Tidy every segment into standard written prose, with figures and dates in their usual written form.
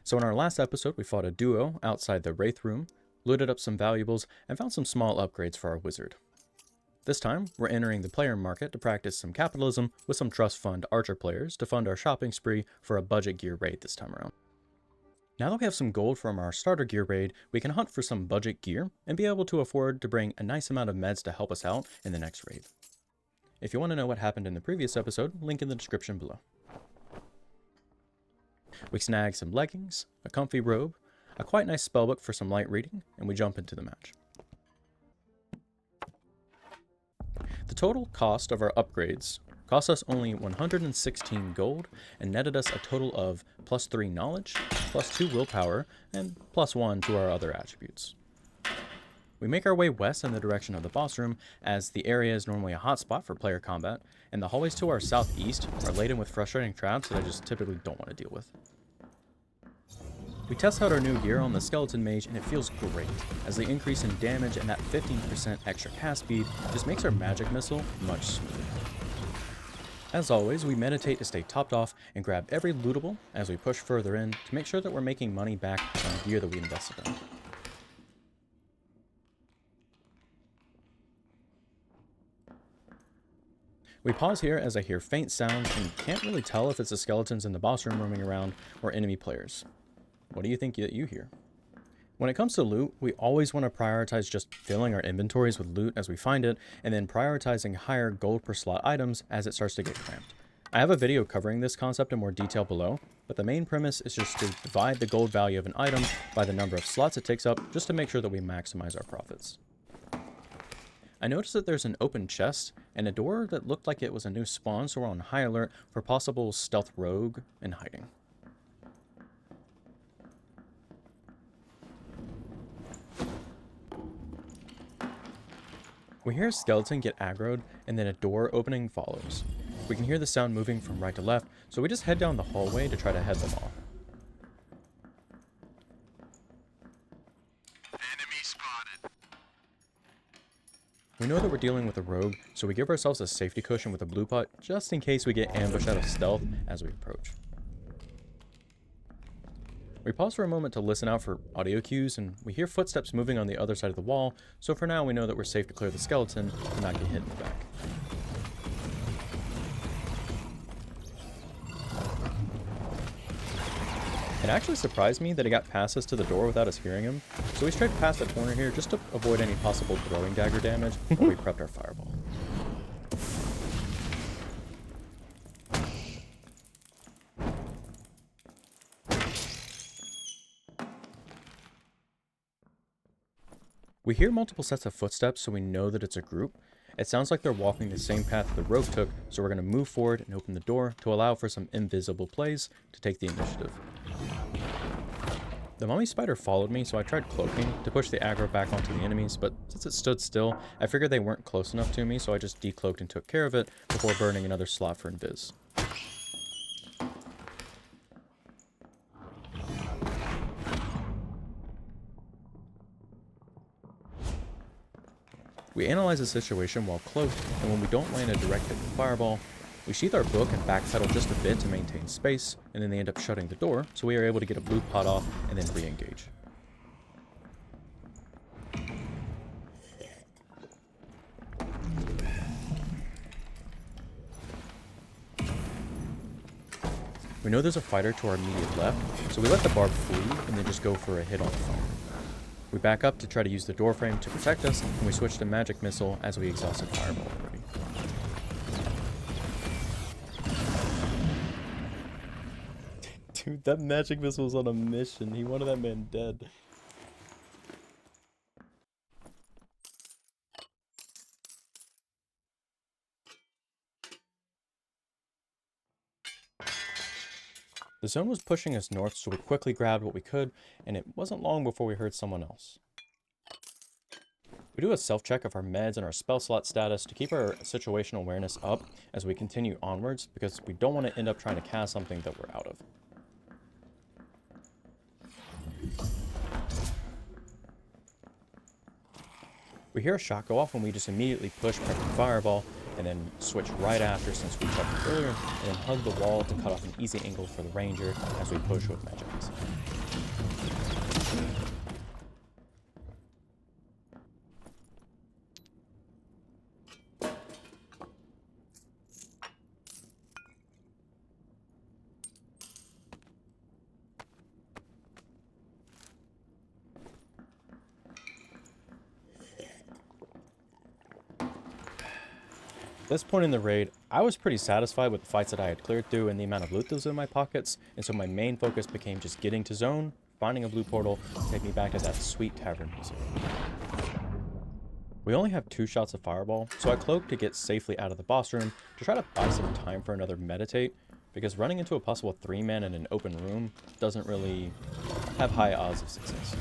So in our last episode, we fought a duo outside the Wraith Room, looted up some valuables, and found some small upgrades for our wizard. This time, we're entering the player market to practice some capitalism with some trust fund archer players to fund our shopping spree for a budget gear raid this time around. Now that we have some gold from our starter gear raid, we can hunt for some budget gear and be able to afford to bring a nice amount of meds to help us out in the next raid. If you want to know what happened in the previous episode, link in the description below. We snag some leggings, a comfy robe, a quite nice spellbook for some light reading, and we jump into the match. The total cost of our upgrades cost us only 116 gold and netted us a total of +3 knowledge, +2 willpower, and +1 to our other attributes. We make our way west in the direction of the boss room, as the area is normally a hotspot for player combat, and the hallways to our southeast are laden with frustrating traps that I just typically don't want to deal with. We test out our new gear on the Skeleton Mage and it feels great, as the increase in damage and that 15% extra cast speed just makes our magic missile much smoother. As always, we meditate to stay topped off and grab every lootable as we push further in to make sure that we're making money back on the gear that we invested in. We pause here as I hear faint sounds and can't really tell if it's the skeletons in the boss room roaming around or enemy players. What do you think that you hear? When it comes to loot, we always want to prioritize just filling our inventories with loot as we find it, and then prioritizing higher gold per slot items as it starts to get cramped. I have a video covering this concept in more detail below, but the main premise is just to divide the gold value of an item by the number of slots it takes up, just to make sure that we maximize our profits. I noticed that there's an open chest and a door that looked like it was a new spawn, so we're on high alert for possible stealth rogue and hiding. We hear a skeleton get aggroed, and then a door opening follows. We can hear the sound moving from right to left, so we just head down the hallway to try to head them off. Enemy spotted. We know that we're dealing with a rogue, so we give ourselves a safety cushion with a blue pot just in case we get ambushed out of stealth as we approach. We pause for a moment to listen out for audio cues, and we hear footsteps moving on the other side of the wall, so for now we know that we're safe to clear the skeleton and not get hit in the back. It actually surprised me that he got past us to the door without us hearing him, so we strayed past the corner here just to avoid any possible throwing dagger damage while we prepped our fireball. We hear multiple sets of footsteps, so we know that it's a group. It sounds like they're walking the same path the rogue took, so we're going to move forward and open the door to allow for some invisible plays to take the initiative. The mummy spider followed me, so I tried cloaking to push the aggro back onto the enemies, but since it stood still, I figured they weren't close enough to me, so I just decloaked and took care of it before burning another slot for invis. We analyze the situation while cloaked, and when we don't land a direct hit with fireball, we sheath our book and backpedal just a bit to maintain space, and then they end up shutting the door, so we are able to get a blue pot off and then re-engage. We know there's a fighter to our immediate left, so we let the barb flee and then just go for a hit on the fighter. We back up to try to use the door frame to protect us, and we switch to magic missile as we exhausted fireball already. Dude, that magic missile was on a mission. He wanted that man dead. The zone was pushing us north, so we quickly grabbed what we could, and it wasn't long before we heard someone else. We do a self-check of our meds and our spell slot status to keep our situational awareness up as we continue onwards, because we don't want to end up trying to cast something that we're out of. We hear a shot go off and we just immediately push Prepping Fireball, and then switch right after since we checked it earlier, and then hug the wall to cut off an easy angle for the Ranger as we push with Magic Missile. At this point in the raid, I was pretty satisfied with the fights that I had cleared through and the amount of loot that was in my pockets, and so my main focus became just getting to zone, finding a blue portal, to take me back to that sweet tavern music. We only have 2 shots of fireball, so I cloaked to get safely out of the boss room to try to buy some time for another meditate, because running into a possible 3-man in an open room doesn't really have high odds of success.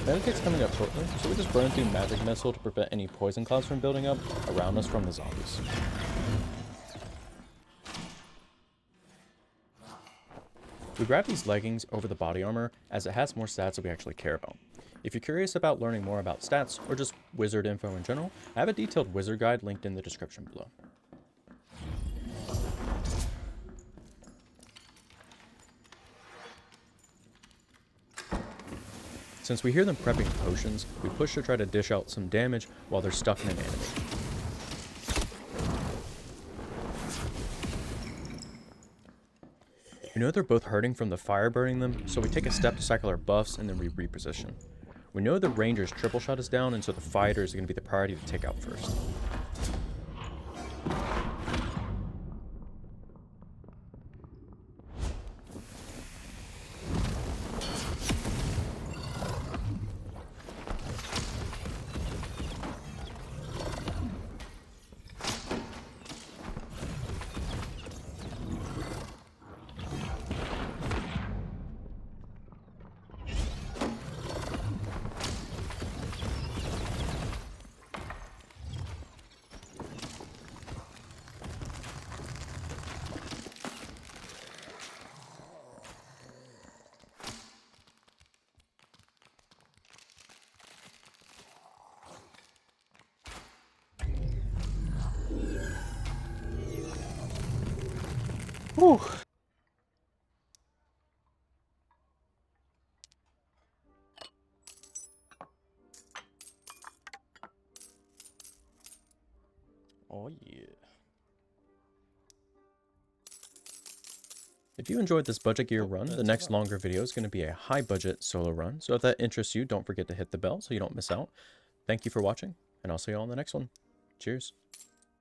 Meditate's coming up shortly, so we just burn through Magic Missile to prevent any poison clouds from building up around us from the zombies. We grab these leggings over the body armor as it has more stats that we actually care about. If you're curious about learning more about stats or just wizard info in general, I have a detailed wizard guide linked in the description below. Since we hear them prepping potions, we push to try to dish out some damage while they're stuck in an ambush. We know they're both hurting from the fire burning them, so we take a step to cycle our buffs and then we reposition. We know the ranger's triple shot is down, and so the fighter is going to be the priority to take out first. Whew. Oh yeah. If you enjoyed this budget gear run, the next longer video is going to be a high budget solo run, so if that interests you, don't forget to hit the bell so you don't miss out. Thank you for watching, and I'll see you all in the next one. Cheers.